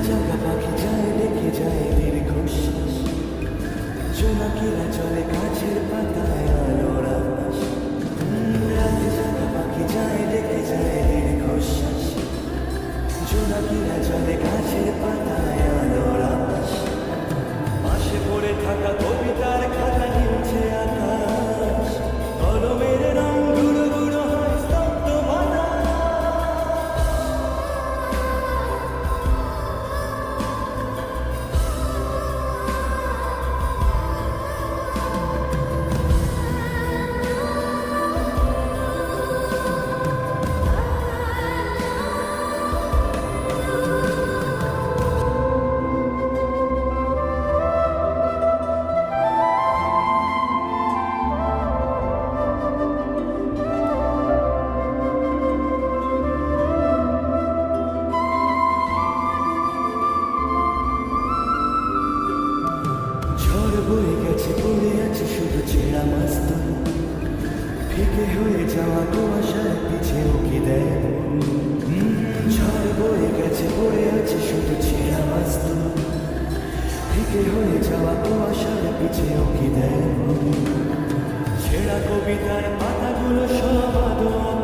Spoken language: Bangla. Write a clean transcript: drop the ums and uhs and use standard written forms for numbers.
জাগা পাখি যায় ডেকে যায় দীর্ঘশ্বাস, জোনাকিরা চলে গাছের পাতায় আলোর আকাশ। রাত জাগা পাখি যায় ডেকে যায় দীর্ঘশ্বাস, জোনাকিরা চলে গাছের পাতায় আলোর আকাশ। পাশে পড়ে থাকা কবিতার খাতা নিচে আকাশ, কলমের রং গুঁড়ো গুঁড়ো হয় স্তব্ধ বাতাস। ঝড় বয়ে গেছে পড়ে আছে শুধু ছেঁড়া মাস্তুল, ফিকে হয়ে যাওয়া কুয়াশার পিছে উকি দেয় মন। ঝড় বয়ে গেছে পড়ে আছে শুধু ছেঁড়া মাস্তুল, ফিকে হয়ে যাওয়া কুয়াশার পিছে উকি দেয় মন। ছেঁড়া কবিতার পাতাগুলো সব আদর